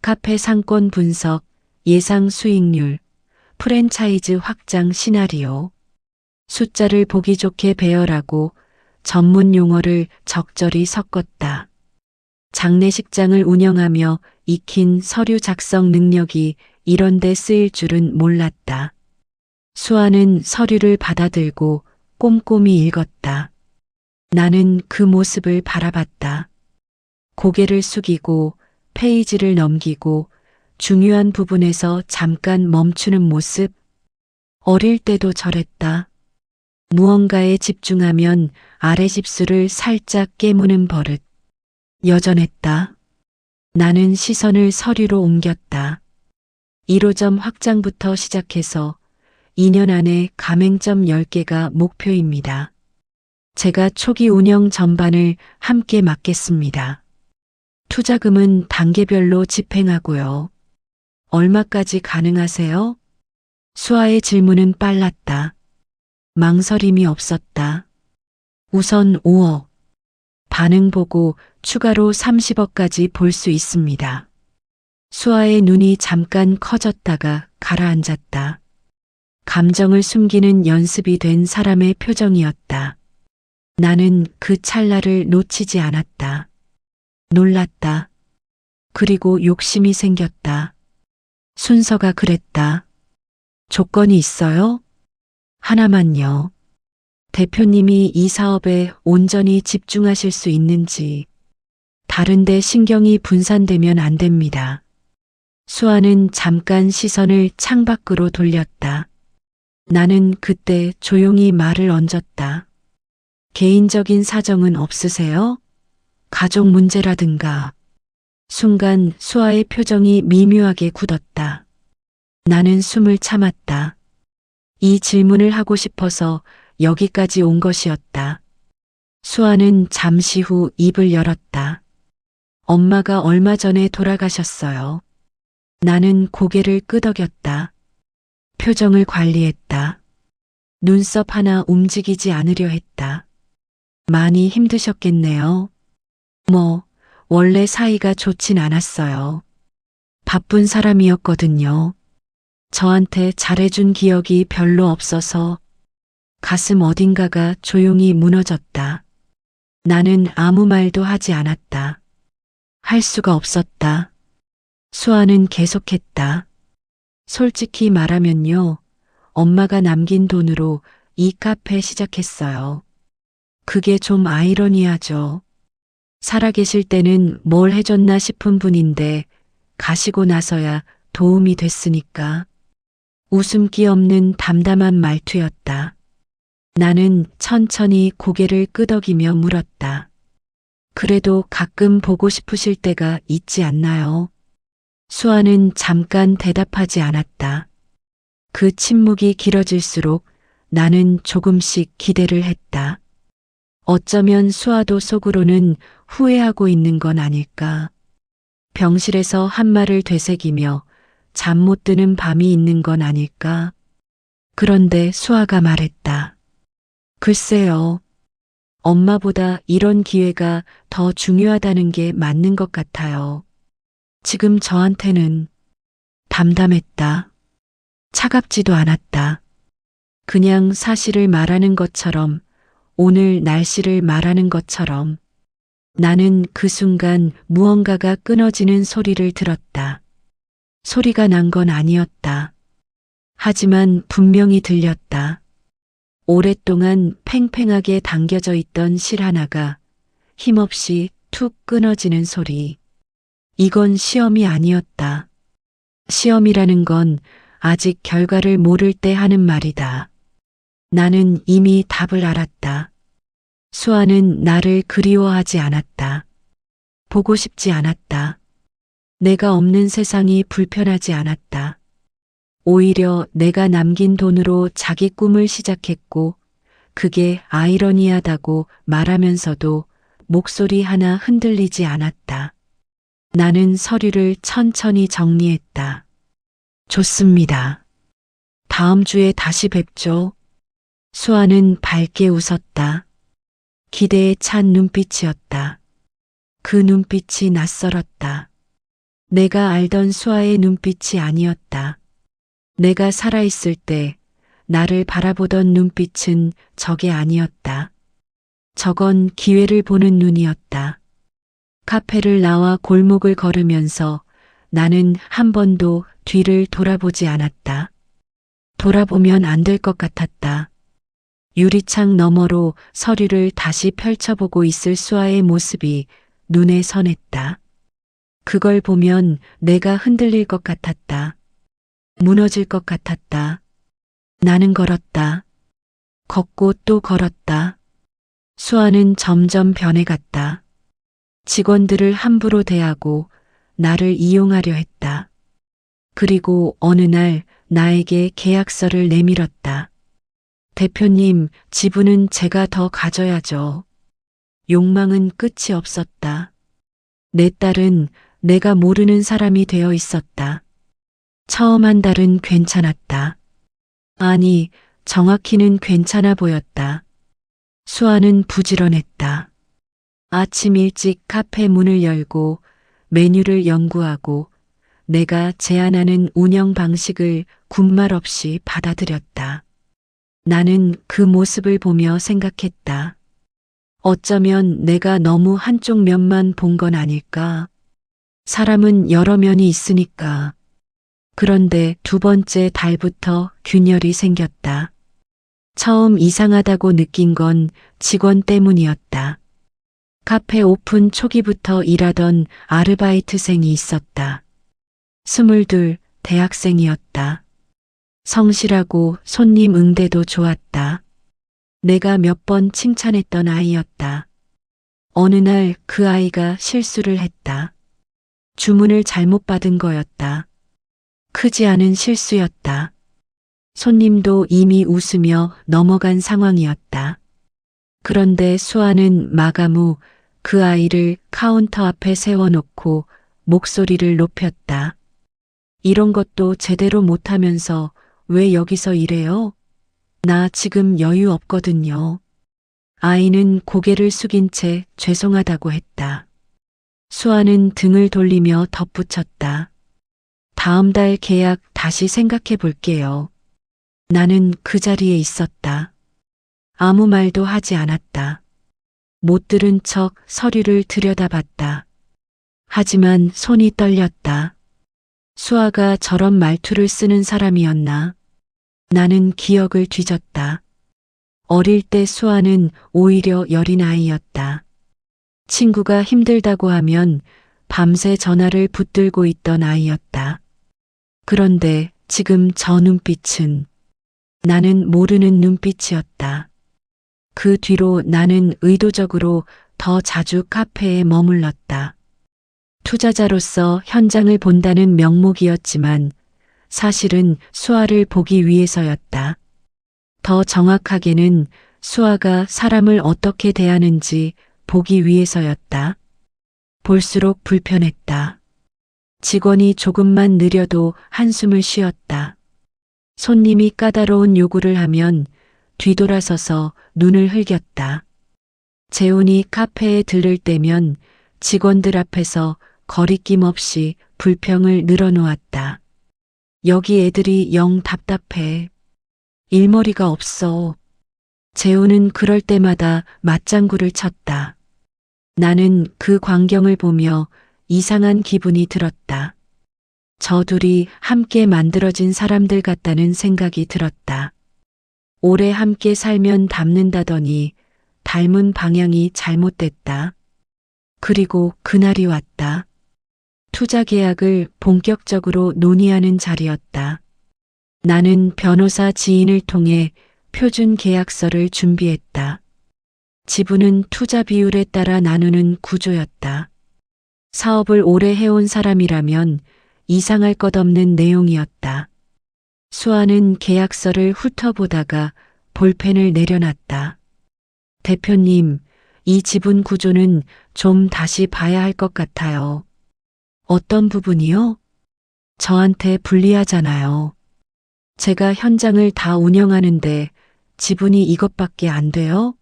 카페 상권 분석, 예상 수익률, 프랜차이즈 확장 시나리오. 숫자를 보기 좋게 배열하고 전문 용어를 적절히 섞었다. 장례식장을 운영하며 익힌 서류 작성 능력이 이런 데 쓰일 줄은 몰랐다. 수아는 서류를 받아들고 꼼꼼히 읽었다. 나는 그 모습을 바라봤다. 고개를 숙이고 페이지를 넘기고 중요한 부분에서 잠깐 멈추는 모습. 어릴 때도 저랬다. 무언가에 집중하면 아래 집수를 살짝 깨무는 버릇. 여전했다. 나는 시선을 서류로 옮겼다. 1호점 확장부터 시작해서 2년 안에 가맹점 10개가 목표입니다. 제가 초기 운영 전반을 함께 맡겠습니다. 투자금은 단계별로 집행하고요. 얼마까지 가능하세요? 수아의 질문은 빨랐다. 망설임이 없었다. 우선 5억. 반응 보고 추가로 30억까지 볼 수 있습니다. 수아의 눈이 잠깐 커졌다가 가라앉았다. 감정을 숨기는 연습이 된 사람의 표정이었다. 나는 그 찰나를 놓치지 않았다. 놀랐다. 그리고 욕심이 생겼다. 순서가 그랬다. 조건이 있어요? 하나만요. 대표님이 이 사업에 온전히 집중하실 수 있는지, 다른데 신경이 분산되면 안 됩니다. 수아는 잠깐 시선을 창밖으로 돌렸다. 나는 그때 조용히 말을 얹었다. 개인적인 사정은 없으세요? 가족 문제라든가. 순간 수아의 표정이 미묘하게 굳었다. 나는 숨을 참았다. 이 질문을 하고 싶어서 여기까지 온 것이었다. 수아는 잠시 후 입을 열었다. 엄마가 얼마 전에 돌아가셨어요. 나는 고개를 끄덕였다. 표정을 관리했다. 눈썹 하나 움직이지 않으려 했다. 많이 힘드셨겠네요. 원래 사이가 좋진 않았어요. 바쁜 사람이었거든요. 저한테 잘해준 기억이 별로 없어서 가슴 어딘가가 조용히 무너졌다. 나는 아무 말도 하지 않았다. 할 수가 없었다. 수아는 계속했다. 솔직히 말하면요. 엄마가 남긴 돈으로 이 카페 시작했어요. 그게 좀 아이러니하죠. 살아계실 때는 뭘 해줬나 싶은 분인데 가시고 나서야 도움이 됐으니까. 웃음기 없는 담담한 말투였다. 나는 천천히 고개를 끄덕이며 물었다. 그래도 가끔 보고 싶으실 때가 있지 않나요? 수아는 잠깐 대답하지 않았다. 그 침묵이 길어질수록 나는 조금씩 기대를 했다. 어쩌면 수아도 속으로는 후회하고 있는 건 아닐까. 병실에서 한 말을 되새기며 잠 못 드는 밤이 있는 건 아닐까. 그런데 수아가 말했다. 글쎄요. 엄마보다 이런 기회가 더 중요하다는 게 맞는 것 같아요. 지금 저한테는 담담했다. 차갑지도 않았다. 그냥 사실을 말하는 것처럼, 오늘 날씨를 말하는 것처럼. 나는 그 순간 무언가가 끊어지는 소리를 들었다. 소리가 난 건 아니었다. 하지만 분명히 들렸다. 오랫동안 팽팽하게 당겨져 있던 실 하나가 힘없이 툭 끊어지는 소리. 이건 시험이 아니었다. 시험이라는 건 아직 결과를 모를 때 하는 말이다. 나는 이미 답을 알았다. 수아는 나를 그리워하지 않았다. 보고 싶지 않았다. 내가 없는 세상이 불편하지 않았다. 오히려 내가 남긴 돈으로 자기 꿈을 시작했고 그게 아이러니하다고 말하면서도 목소리 하나 흔들리지 않았다. 나는 서류를 천천히 정리했다. 좋습니다. 다음 주에 다시 뵙죠. 수아는 밝게 웃었다. 기대에 찬 눈빛이었다. 그 눈빛이 낯설었다. 내가 알던 수아의 눈빛이 아니었다. 내가 살아있을 때 나를 바라보던 눈빛은 저게 아니었다. 저건 기회를 보는 눈이었다. 카페를 나와 골목을 걸으면서 나는 한 번도 뒤를 돌아보지 않았다. 돌아보면 안 될 것 같았다. 유리창 너머로 서류를 다시 펼쳐보고 있을 수아의 모습이 눈에 선했다. 그걸 보면 내가 흔들릴 것 같았다. 무너질 것 같았다. 나는 걸었다. 걷고 또 걸었다. 수아는 점점 변해갔다. 직원들을 함부로 대하고 나를 이용하려 했다. 그리고 어느 날 나에게 계약서를 내밀었다. 대표님, 지분은 제가 더 가져야죠. 욕망은 끝이 없었다. 내 딸은 내가 모르는 사람이 되어 있었다. 처음 한 달은 괜찮았다. 아니, 정확히는 괜찮아 보였다. 수아는 부지런했다. 아침 일찍 카페 문을 열고 메뉴를 연구하고 내가 제안하는 운영 방식을 군말 없이 받아들였다. 나는 그 모습을 보며 생각했다. 어쩌면 내가 너무 한쪽 면만 본 건 아닐까. 사람은 여러 면이 있으니까. 그런데 두 번째 달부터 균열이 생겼다. 처음 이상하다고 느낀 건 직원 때문이었다. 카페 오픈 초기부터 일하던 아르바이트생이 있었다. 22, 대학생이었다. 성실하고 손님 응대도 좋았다. 내가 몇 번 칭찬했던 아이였다. 어느 날 그 아이가 실수를 했다. 주문을 잘못 받은 거였다. 크지 않은 실수였다. 손님도 이미 웃으며 넘어간 상황이었다. 그런데 수아는 마감 후 그 아이를 카운터 앞에 세워놓고 목소리를 높였다. 이런 것도 제대로 못하면서 왜 여기서 일해요? 나 지금 여유 없거든요. 아이는 고개를 숙인 채 죄송하다고 했다. 수아는 등을 돌리며 덧붙였다. 다음 달 계약 다시 생각해 볼게요. 나는 그 자리에 있었다. 아무 말도 하지 않았다. 못 들은 척 서류를 들여다봤다. 하지만 손이 떨렸다. 수아가 저런 말투를 쓰는 사람이었나? 나는 기억을 뒤졌다. 어릴 때 수아는 오히려 여린 아이였다. 친구가 힘들다고 하면 밤새 전화를 붙들고 있던 아이였다. 그런데 지금 저 눈빛은 나는 모르는 눈빛이었다. 그 뒤로 나는 의도적으로 더 자주 카페에 머물렀다. 투자자로서 현장을 본다는 명목이었지만 사실은 수아를 보기 위해서였다. 더 정확하게는 수아가 사람을 어떻게 대하는지 보기 위해서였다. 볼수록 불편했다. 직원이 조금만 느려도 한숨을 쉬었다. 손님이 까다로운 요구를 하면 뒤돌아서서 눈을 흘겼다. 재훈이 카페에 들를 때면 직원들 앞에서 거리낌 없이 불평을 늘어놓았다. 여기 애들이 영 답답해. 일머리가 없어. 재훈은 그럴 때마다 맞장구를 쳤다. 나는 그 광경을 보며 이상한 기분이 들었다. 저 둘이 함께 만들어진 사람들 같다는 생각이 들었다. 오래 함께 살면 닮는다더니 닮은 방향이 잘못됐다. 그리고 그날이 왔다. 투자 계약을 본격적으로 논의하는 자리였다. 나는 변호사 지인을 통해 표준 계약서를 준비했다. 지분은 투자 비율에 따라 나누는 구조였다. 사업을 오래 해온 사람이라면 이상할 것 없는 내용이었다. 수아는 계약서를 훑어보다가 볼펜을 내려놨다. 대표님, 이 지분 구조는 좀 다시 봐야 할 것 같아요. 어떤 부분이요? 저한테 불리하잖아요. 제가 현장을 다 운영하는데 지분이 이것밖에 안 돼요?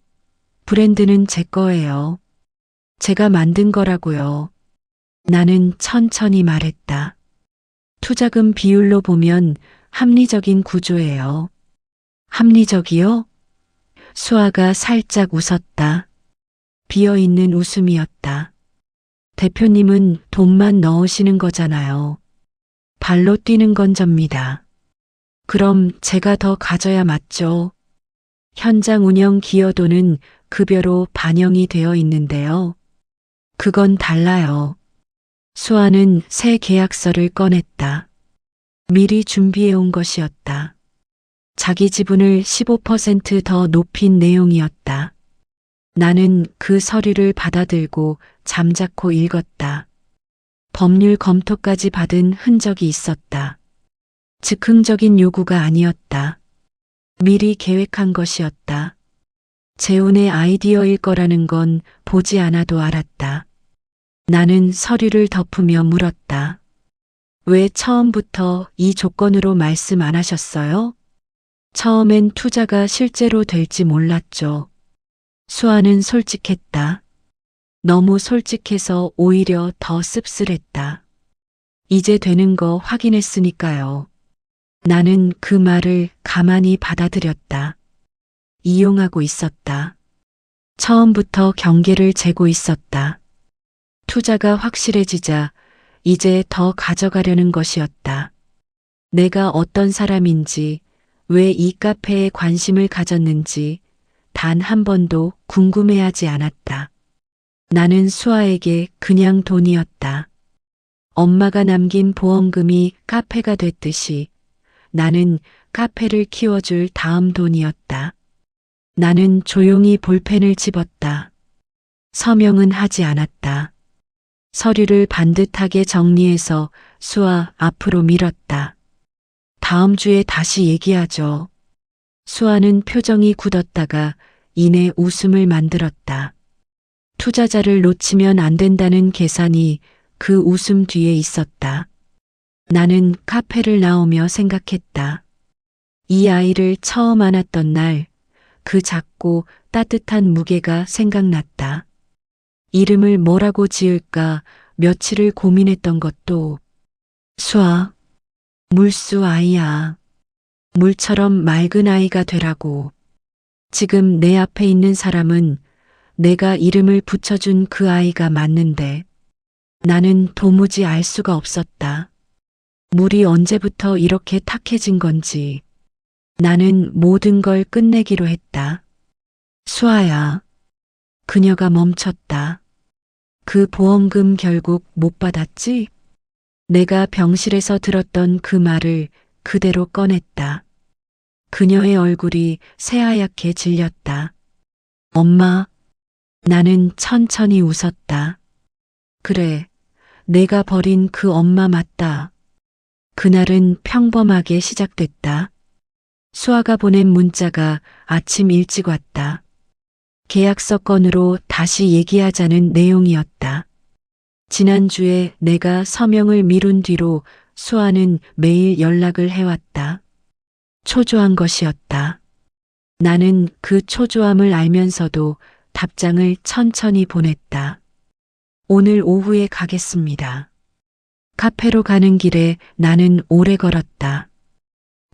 브랜드는 제 거예요. 제가 만든 거라고요. 나는 천천히 말했다. 투자금 비율로 보면 합리적인 구조예요. 합리적이요? 수아가 살짝 웃었다. 비어있는 웃음이었다. 대표님은 돈만 넣으시는 거잖아요. 발로 뛰는 건 접니다. 그럼 제가 더 가져야 맞죠? 현장 운영 기여도는 급여로 반영이 되어 있는데요. 그건 달라요. 수아는 새 계약서를 꺼냈다. 미리 준비해 온 것이었다. 자기 지분을 15% 더 높인 내용이었다. 나는 그 서류를 받아들고 잠자코 읽었다. 법률 검토까지 받은 흔적이 있었다. 즉흥적인 요구가 아니었다. 미리 계획한 것이었다. 재훈의 아이디어일 거라는 건 보지 않아도 알았다. 나는 서류를 덮으며 물었다. 왜 처음부터 이 조건으로 말씀 안 하셨어요? 처음엔 투자가 실제로 될지 몰랐죠. 수아는 솔직했다. 너무 솔직해서 오히려 더 씁쓸했다. 이제 되는 거 확인했으니까요. 나는 그 말을 가만히 받아들였다. 이용하고 있었다. 처음부터 경계를 재고 있었다. 투자가 확실해지자 이제 더 가져가려는 것이었다. 내가 어떤 사람인지, 왜 이 카페에 관심을 가졌는지 단 한 번도 궁금해하지 않았다. 나는 수아에게 그냥 돈이었다. 엄마가 남긴 보험금이 카페가 됐듯이 나는 카페를 키워줄 다음 돈이었다. 나는 조용히 볼펜을 집었다. 서명은 하지 않았다. 서류를 반듯하게 정리해서 수아 앞으로 밀었다. 다음 주에 다시 얘기하죠. 수아는 표정이 굳었다가 이내 웃음을 만들었다. 투자자를 놓치면 안 된다는 계산이 그 웃음 뒤에 있었다. 나는 카페를 나오며 생각했다. 이 아이를 처음 안았던 날, 그 작고 따뜻한 무게가 생각났다. 이름을 뭐라고 지을까 며칠을 고민했던 것도 수아, 물수 아이야. 물처럼 맑은 아이가 되라고. 지금 내 앞에 있는 사람은 내가 이름을 붙여준 그 아이가 맞는데 나는 도무지 알 수가 없었다. 물이 언제부터 이렇게 탁해진 건지. 나는 모든 걸 끝내기로 했다. 수아야. 그녀가 멈췄다. 그 보험금 결국 못 받았지? 내가 병실에서 들었던 그 말을 그대로 꺼냈다. 그녀의 얼굴이 새하얗게 질렸다. 엄마. 나는 천천히 웃었다. 그래, 내가 버린 그 엄마 맞다. 그날은 평범하게 시작됐다. 수아가 보낸 문자가 아침 일찍 왔다. 계약서 건으로 다시 얘기하자는 내용이었다. 지난주에 내가 서명을 미룬 뒤로 수아는 매일 연락을 해왔다. 초조한 것이었다. 나는 그 초조함을 알면서도 답장을 천천히 보냈다. 오늘 오후에 가겠습니다. 카페로 가는 길에 나는 오래 걸었다.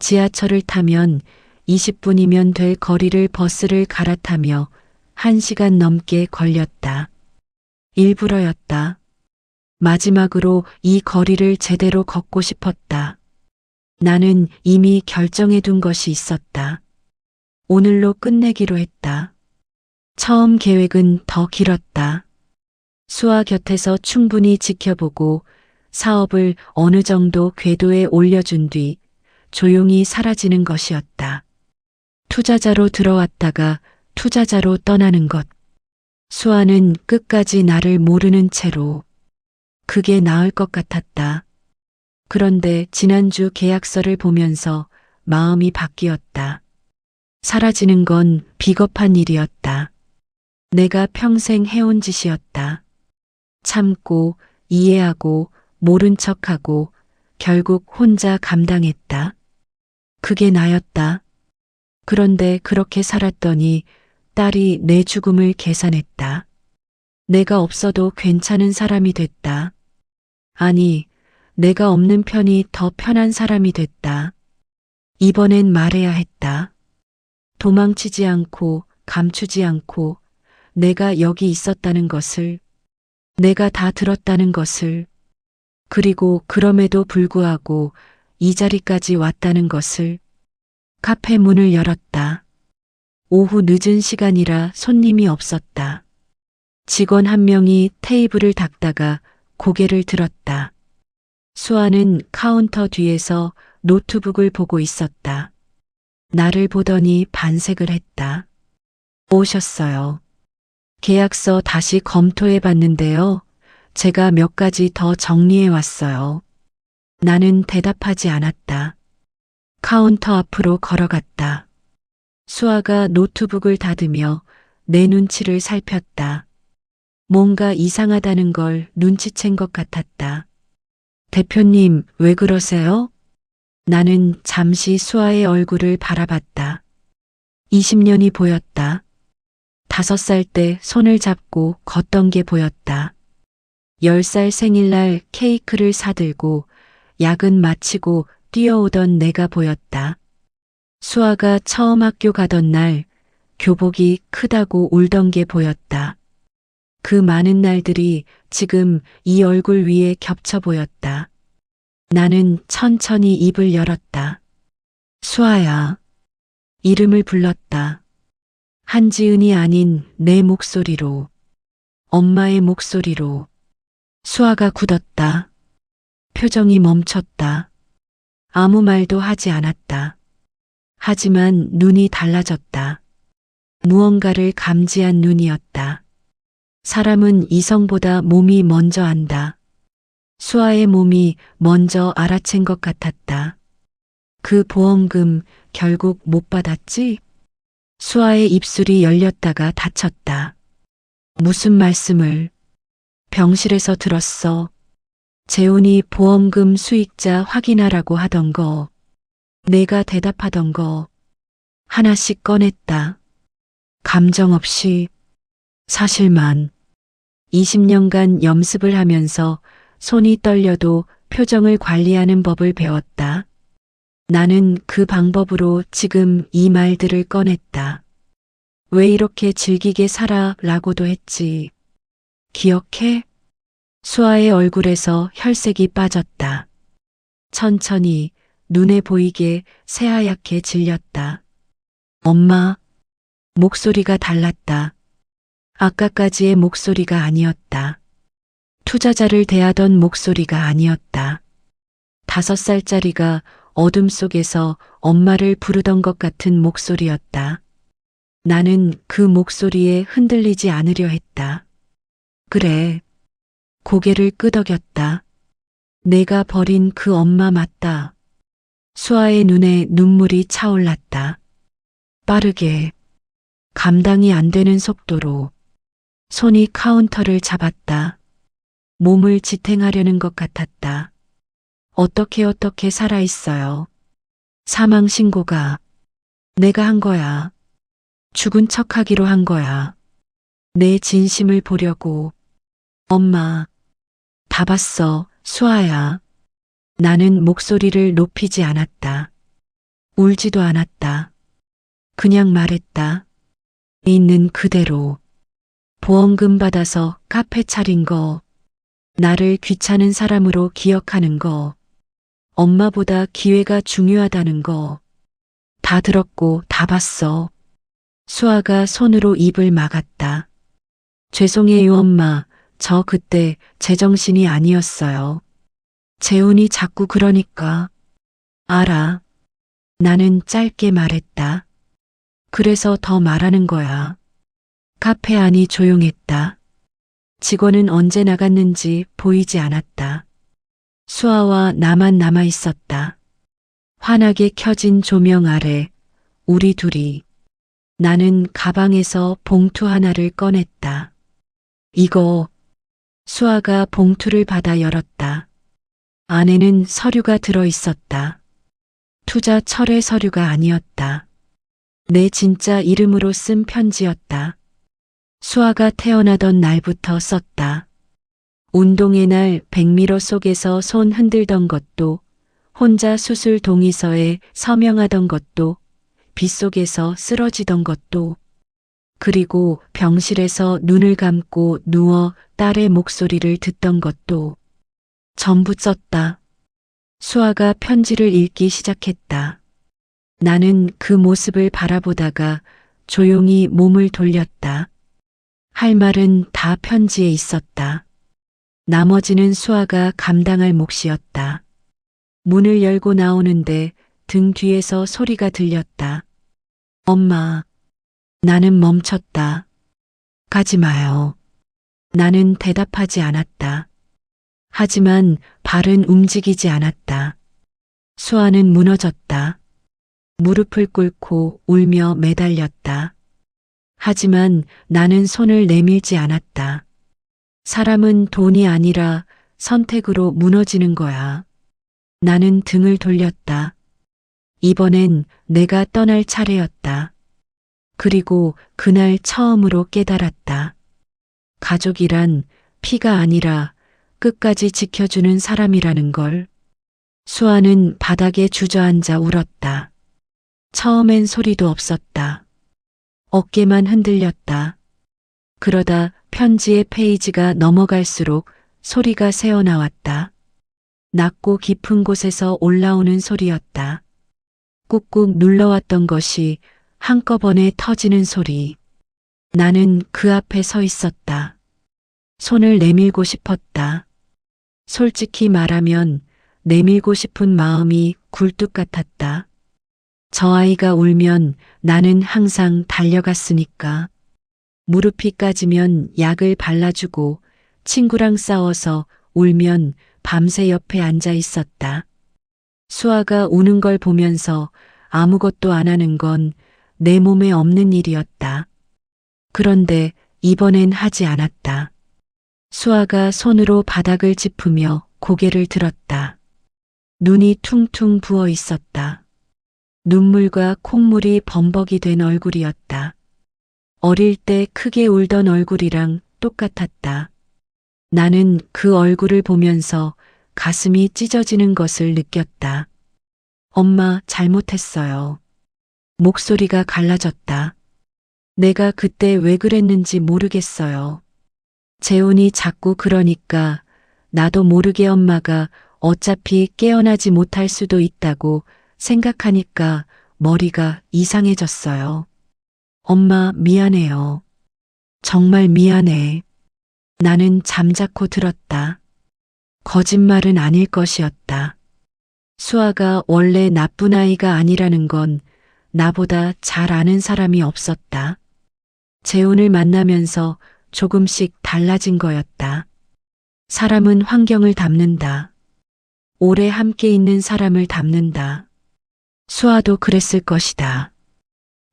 지하철을 타면 20분이면 될 거리를 버스를 갈아타며 1시간 넘게 걸렸다. 일부러였다. 마지막으로 이 거리를 제대로 걷고 싶었다. 나는 이미 결정해둔 것이 있었다. 오늘로 끝내기로 했다. 처음 계획은 더 길었다. 수아 곁에서 충분히 지켜보고 사업을 어느 정도 궤도에 올려준 뒤 조용히 사라지는 것이었다. 투자자로 들어왔다가 투자자로 떠나는 것. 수아는 끝까지 나를 모르는 채로. 그게 나을 것 같았다. 그런데 지난주 계약서를 보면서 마음이 바뀌었다. 사라지는 건 비겁한 일이었다. 내가 평생 해온 짓이었다. 참고, 이해하고, 모른 척하고, 결국 혼자 감당했다. 그게 나였다. 그런데 그렇게 살았더니 딸이 내 죽음을 계산했다. 내가 없어도 괜찮은 사람이 됐다. 아니, 내가 없는 편이 더 편한 사람이 됐다. 이번엔 말해야 했다. 도망치지 않고 감추지 않고 내가 여기 있었다는 것을, 내가 다 들었다는 것을, 그리고 그럼에도 불구하고 이 자리까지 왔다는 것을. 카페 문을 열었다. 오후 늦은 시간이라 손님이 없었다. 직원 한 명이 테이블을 닦다가 고개를 들었다. 수아는 카운터 뒤에서 노트북을 보고 있었다. 나를 보더니 반색을 했다. 오셨어요. 계약서 다시 검토해 봤는데요. 제가 몇 가지 더 정리해 왔어요. 나는 대답하지 않았다. 카운터 앞으로 걸어갔다. 수아가 노트북을 닫으며 내 눈치를 살폈다. 뭔가 이상하다는 걸 눈치챈 것 같았다. 대표님, 왜 그러세요? 나는 잠시 수아의 얼굴을 바라봤다. 20년이 보였다. 5살 때 손을 잡고 걷던 게 보였다. 10살 생일날 케이크를 사들고 야근 마치고 뛰어오던 내가 보였다. 수아가 처음 학교 가던 날 교복이 크다고 울던 게 보였다. 그 많은 날들이 지금 이 얼굴 위에 겹쳐 보였다. 나는 천천히 입을 열었다. 수아야. 이름을 불렀다. 한지은이 아닌 내 목소리로. 엄마의 목소리로. 수아가 굳었다. 표정이 멈췄다. 아무 말도 하지 않았다. 하지만 눈이 달라졌다. 무언가를 감지한 눈이었다. 사람은 이성보다 몸이 먼저 안다. 수아의 몸이 먼저 알아챈 것 같았다. 그 보험금 결국 못 받았지? 수아의 입술이 열렸다가 닫혔다. 무슨 말씀을? 병실에서 들었어. 재훈이 보험금 수익자 확인하라고 하던 거, 내가 대답하던 거 하나씩 꺼냈다. 감정 없이 사실만. 20년간 염습을 하면서 손이 떨려도 표정을 관리하는 법을 배웠다. 나는 그 방법으로 지금 이 말들을 꺼냈다. 왜 이렇게 즐기게 살아? 라고도 했지. 기억해? 수아의 얼굴에서 혈색이 빠졌다. 천천히 눈에 보이게 새하얗게 질렸다. 엄마, 목소리가 달랐다. 아까까지의 목소리가 아니었다. 투자자를 대하던 목소리가 아니었다. 5살짜리가 어둠 속에서 엄마를 부르던 것 같은 목소리였다. 나는 그 목소리에 흔들리지 않으려 했다. 그래. 고개를 끄덕였다. 내가 버린 그 엄마 맞다. 수아의 눈에 눈물이 차올랐다. 빠르게, 감당이 안 되는 속도로 손이 카운터를 잡았다. 몸을 지탱하려는 것 같았다. 어떻게 살아있어요. 사망 신고가 내가 한 거야. 죽은 척하기로 한 거야. 내 진심을 보려고. 엄마, 다 봤어, 수아야. 나는 목소리를 높이지 않았다. 울지도 않았다. 그냥 말했다. 있는 그대로. 보험금 받아서 카페 차린 거, 나를 귀찮은 사람으로 기억하는 거, 엄마보다 기회가 중요하다는 거, 다 들었고 다 봤어. 수아가 손으로 입을 막았다. 죄송해요, 엄마. 저 그때 제정신이 아니었어요. 재훈이 자꾸 그러니까. 알아. 나는 짧게 말했다. 그래서 더 말하는 거야. 카페 안이 조용했다. 직원은 언제 나갔는지 보이지 않았다. 수아와 나만 남아 있었다. 환하게 켜진 조명 아래 우리 둘이. 나는 가방에서 봉투 하나를 꺼냈다. 이거. 수아가 봉투를 받아 열었다. 안에는 서류가 들어 있었다. 투자 철회 서류가 아니었다. 내 진짜 이름으로 쓴 편지였다. 수아가 태어나던 날부터 썼다. 운동의 날 100m 속에서 손 흔들던 것도, 혼자 수술 동의서에 서명하던 것도, 빗속에서 쓰러지던 것도, 그리고 병실에서 눈을 감고 누워 딸의 목소리를 듣던 것도 전부 썼다. 수아가 편지를 읽기 시작했다. 나는 그 모습을 바라보다가 조용히 몸을 돌렸다. 할 말은 다 편지에 있었다. 나머지는 수아가 감당할 몫이었다. 문을 열고 나오는데 등 뒤에서 소리가 들렸다. 엄마. 나는 멈췄다. 가지 마요. 나는 대답하지 않았다. 하지만 발은 움직이지 않았다. 수아는 무너졌다. 무릎을 꿇고 울며 매달렸다. 하지만 나는 손을 내밀지 않았다. 사람은 돈이 아니라 선택으로 무너지는 거야. 나는 등을 돌렸다. 이번엔 내가 떠날 차례였다. 그리고 그날 처음으로 깨달았다. 가족이란 피가 아니라 끝까지 지켜주는 사람이라는 걸. 수아는 바닥에 주저앉아 울었다. 처음엔 소리도 없었다. 어깨만 흔들렸다. 그러다 편지의 페이지가 넘어갈수록 소리가 새어나왔다. 낮고 깊은 곳에서 올라오는 소리였다. 꾹꾹 눌러왔던 것이 한꺼번에 터지는 소리. 나는 그 앞에 서 있었다. 손을 내밀고 싶었다. 솔직히 말하면 내밀고 싶은 마음이 굴뚝 같았다. 저 아이가 울면 나는 항상 달려갔으니까. 무릎이 까지면 약을 발라주고 친구랑 싸워서 울면 밤새 옆에 앉아 있었다. 수아가 우는 걸 보면서 아무것도 안 하는 건 내 몸에 없는 일이었다. 그런데 이번엔 하지 않았다. 수아가 손으로 바닥을 짚으며 고개를 들었다. 눈이 퉁퉁 부어 있었다. 눈물과 콧물이 범벅이 된 얼굴이었다. 어릴 때 크게 울던 얼굴이랑 똑같았다. 나는 그 얼굴을 보면서 가슴이 찢어지는 것을 느꼈다. 엄마, 잘못했어요. 목소리가 갈라졌다. 내가 그때 왜 그랬는지 모르겠어요. 재훈이 자꾸 그러니까 나도 모르게 엄마가 어차피 깨어나지 못할 수도 있다고 생각하니까 머리가 이상해졌어요. 엄마, 미안해요. 정말 미안해. 나는 잠자코 들었다. 거짓말은 아닐 것이었다. 수아가 원래 나쁜 아이가 아니라는 건 나보다 잘 아는 사람이 없었다. 재훈을 만나면서 조금씩 달라진 거였다. 사람은 환경을 닮는다. 오래 함께 있는 사람을 닮는다. 수아도 그랬을 것이다.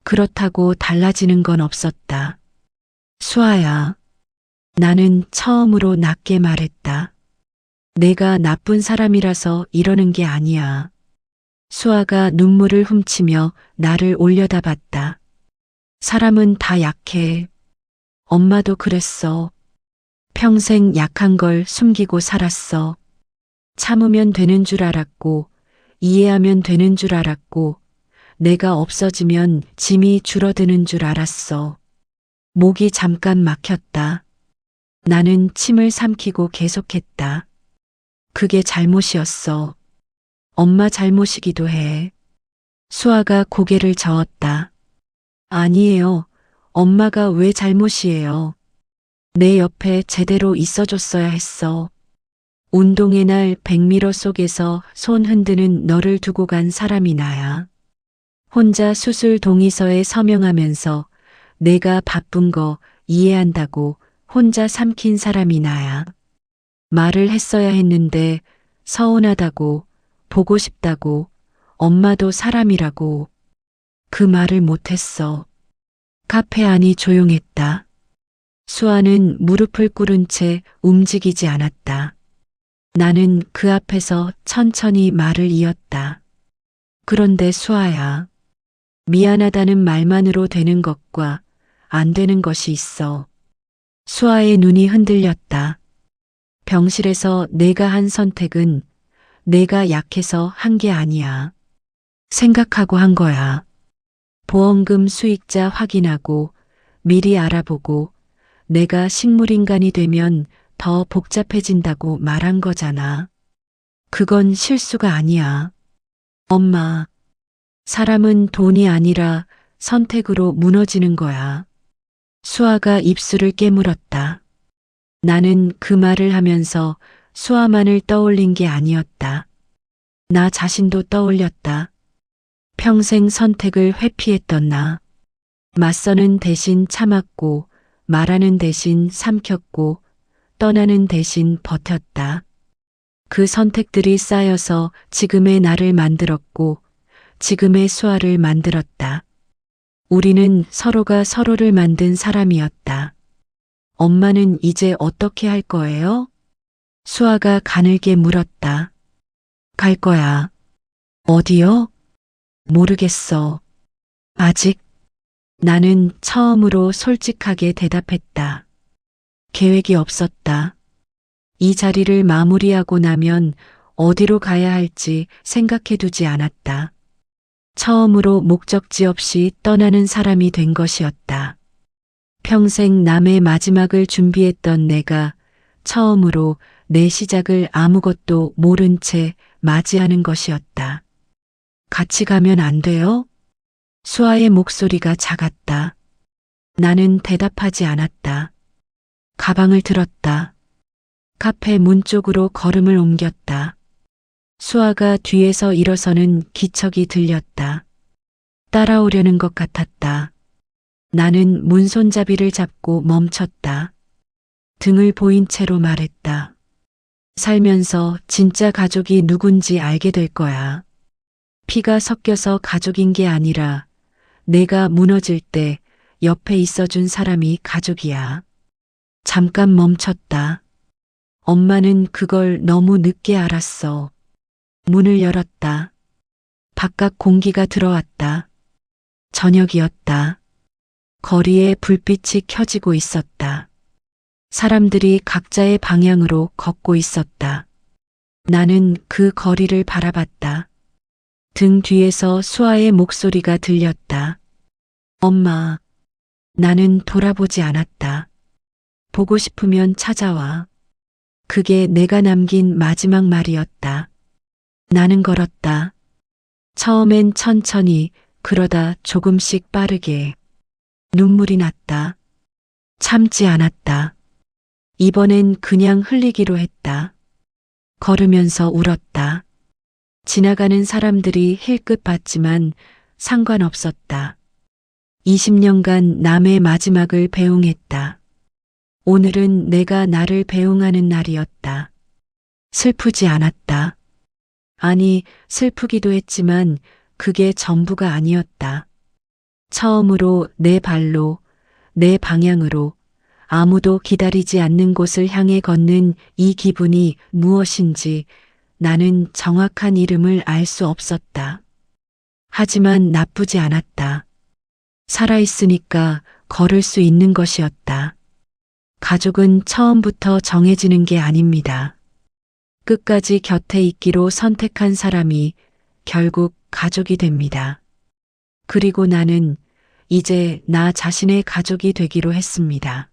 그렇다고 달라지는 건 없었다. 수아야, 나는 처음으로 낮게 말했다. 내가 나쁜 사람이라서 이러는 게 아니야. 수아가 눈물을 훔치며 나를 올려다봤다. 사람은 다 약해. 엄마도 그랬어. 평생 약한 걸 숨기고 살았어. 참으면 되는 줄 알았고, 이해하면 되는 줄 알았고, 내가 없어지면 짐이 줄어드는 줄 알았어. 목이 잠깐 막혔다. 나는 침을 삼키고 계속했다. 그게 잘못이었어. 엄마 잘못이기도 해. 수아가 고개를 저었다. 아니에요. 엄마가 왜 잘못이에요. 내 옆에 제대로 있어줬어야 했어. 운동의 날 백미러 속에서 손 흔드는 너를 두고 간 사람이 나야. 혼자 수술 동의서에 서명하면서 내가 바쁜 거 이해한다고 혼자 삼킨 사람이 나야. 말을 했어야 했는데 서운하다고, 보고 싶다고, 엄마도 사람이라고. 그 말을 못했어. 카페 안이 조용했다. 수아는 무릎을 꿇은 채 움직이지 않았다. 나는 그 앞에서 천천히 말을 이었다. 그런데 수아야, 미안하다는 말만으로 되는 것과 안 되는 것이 있어. 수아의 눈이 흔들렸다. 병실에서 내가 한 선택은 내가 약해서 한 게 아니야. 생각하고 한 거야. 보험금 수익자 확인하고 미리 알아보고 내가 식물인간이 되면 더 복잡해진다고 말한 거잖아. 그건 실수가 아니야. 엄마, 사람은 돈이 아니라 선택으로 무너지는 거야. 수아가 입술을 깨물었다. 나는 그 말을 하면서 수아만을 떠올린 게 아니었다. 나 자신도 떠올렸다. 평생 선택을 회피했던 나. 맞서는 대신 참았고, 말하는 대신 삼켰고, 떠나는 대신 버텼다. 그 선택들이 쌓여서 지금의 나를 만들었고, 지금의 수아를 만들었다. 우리는 서로가 서로를 만든 사람이었다. 엄마는 이제 어떻게 할 거예요? 수아가 가늘게 물었다. 갈 거야. 어디요? 모르겠어. 아직. 나는 처음으로 솔직하게 대답했다. 계획이 없었다. 이 자리를 마무리하고 나면 어디로 가야 할지 생각해 두지 않았다. 처음으로 목적지 없이 떠나는 사람이 된 것이었다. 평생 남의 마지막을 준비했던 내가 처음으로 내 시작을 아무것도 모른 채 맞이하는 것이었다. 같이 가면 안 돼요? 수아의 목소리가 작았다. 나는 대답하지 않았다. 가방을 들었다. 카페 문 쪽으로 걸음을 옮겼다. 수아가 뒤에서 일어서는 기척이 들렸다. 따라오려는 것 같았다. 나는 문 손잡이를 잡고 멈췄다. 등을 보인 채로 말했다. 살면서 진짜 가족이 누군지 알게 될 거야. 피가 섞여서 가족인 게 아니라 내가 무너질 때 옆에 있어준 사람이 가족이야. 잠깐 멈췄다. 엄마는 그걸 너무 늦게 알았어. 문을 열었다. 바깥 공기가 들어왔다. 저녁이었다. 거리에 불빛이 켜지고 있었다. 사람들이 각자의 방향으로 걷고 있었다. 나는 그 거리를 바라봤다. 등 뒤에서 수아의 목소리가 들렸다. 엄마. 나는 돌아보지 않았다. 보고 싶으면 찾아와. 그게 내가 남긴 마지막 말이었다. 나는 걸었다. 처음엔 천천히, 그러다 조금씩 빠르게. 눈물이 났다. 참지 않았다. 이번엔 그냥 흘리기로 했다. 걸으면서 울었다. 지나가는 사람들이 힐끗 봤지만 상관없었다. 20년간 남의 마지막을 배웅했다. 오늘은 내가 나를 배웅하는 날이었다. 슬프지 않았다. 아니, 슬프기도 했지만 그게 전부가 아니었다. 처음으로 내 발로, 내 방향으로 아무도 기다리지 않는 곳을 향해 걷는 이 기분이 무엇인지 나는 정확한 이름을 알 수 없었다. 하지만 나쁘지 않았다. 살아있으니까 걸을 수 있는 것이었다. 가족은 처음부터 정해지는 게 아닙니다. 끝까지 곁에 있기로 선택한 사람이 결국 가족이 됩니다. 그리고 나는 이제 나 자신의 가족이 되기로 했습니다.